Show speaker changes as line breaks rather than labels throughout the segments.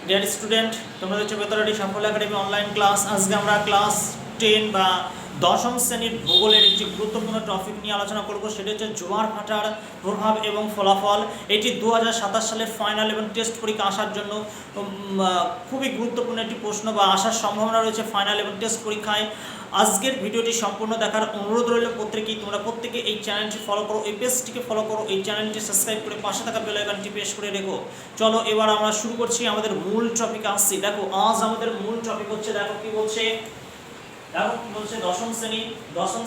Dear student, তোমরা হচ্ছে বেতরাটি সাফল্য একাডেমি অনলাইন ক্লাস। আজকে আমরা ক্লাস 10 বা দশম শ্রেণীর ভূগোলের একটি গুরুত্বপূর্ণ টপিক নিয়ে আলোচনা করব, সেটা হচ্ছে জোয়ার ভাটার প্রভাব এবং ফলাফল। এটি 2027 সালের ফাইনাল এবং টেস্ট পরীক্ষা আসার জন্য খুবই গুরুত্বপূর্ণ একটি প্রশ্ন বা আসার সম্ভাবনা রয়েছে ফাইনাল এবং টেস্ট পরীক্ষায়। আজকের ভিডিওটি সম্পূর্ণ দেখার অনুরোধ রইল প্রত্যেকেই। তোমরা প্রত্যেকে এই চ্যানেলটি ফলো করো, এই পেজটিকে ফলো করো, এই চ্যানেলটি সাবস্ক্রাইব করে পাশে থাকা বেল আইকনটি প্রেস করে রেখো। চলো এবার আমরা শুরু করছি, আমাদের মূল টপিক আসছি। দেখো আজ আমাদের মূল টপিক হচ্ছে, দেখো কি বলছে, দশম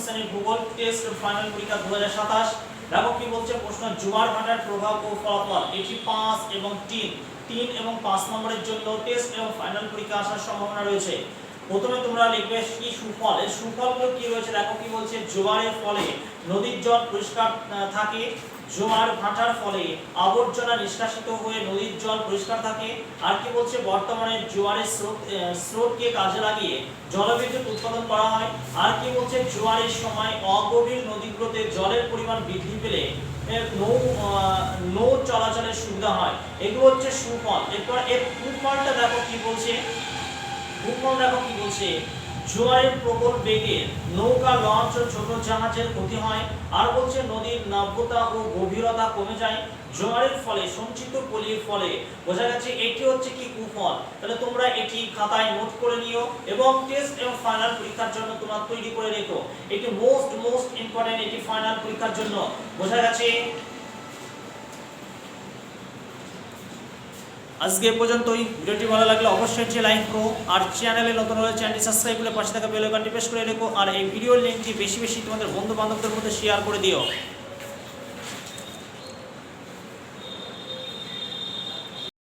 শ্রেণীর ভূগোল টেস্ট ফাইনাল পরীক্ষা 2027। দেখো কি বলছে প্রশ্ন, জোয়ার ভাটার প্রভাব ও ফলাফল। এটি 5 এবং 3 এবং 5 নম্বরের জন্য টেস্ট এবং ফাইনাল পরীক্ষা আসার সম্ভাবনা রয়েছে। প্রথমে তোমরা লিখবে কি সুফল। এর সুফলগুলো কি রয়েছে, দেখো কি বলছে, জোয়ারের ফলে নদীর জল পরিষ্কার থাকে, জোয়ার ভাটার ফলে আবর্জনা নিষ্কাশিত হয়ে নদীর জল পরিষ্কার থাকে। আর কি বলছে, বর্তমানে জোয়ারের স্রোতকে কাজে লাগিয়ে জলবিদ্যুৎ উৎপাদন করা হয়। আর কি বলছে, জোয়ারের সময় অগভীর নদীগুলোতে জলের পরিমাণ বৃদ্ধি পেলে নৌ চলাচলের সুবিধা হয়। এগুলো হচ্ছে সুফল। এরপর এর কুফলটা দেখো কি বলছে, জোয়ারের প্রবল বেগে নৌকা, লঞ্চ ও ছোট জাহাজের ক্ষতি হয়। আর বলছে নদীর নাব্যতা ও গভীরতা কমে যায় জোয়ারের ফলে। সঞ্চিত পলির ফলে বোঝা যাচ্ছে এটি হচ্ছে কি কুফল। তাহলে তোমরা এটি খাতায় নোট করে নিও এবং টেস্ট এবং ফাইনাল পরীক্ষার জন্য তোমরা তৈরি করে রেখো। এটি মোস্ট ইম্পর্টেন্ট, এটি ফাইনাল পরীক্ষার জন্য। বোঝা গেছে? আজকে এ পর্যন্তই। ভিডিওটি ভালো লাগলে অবশ্যই লাইক করো, আর চ্যানেলে নতুন হলে চ্যানেলটি সাবস্ক্রাইব করে পাশে থাকা বেল আইকনটি প্রেস করে রেখো। আর এই ভিডিওর লিঙ্কটি বেশি তোমাদের বন্ধু বান্ধবদের মধ্যে শেয়ার করে দিও।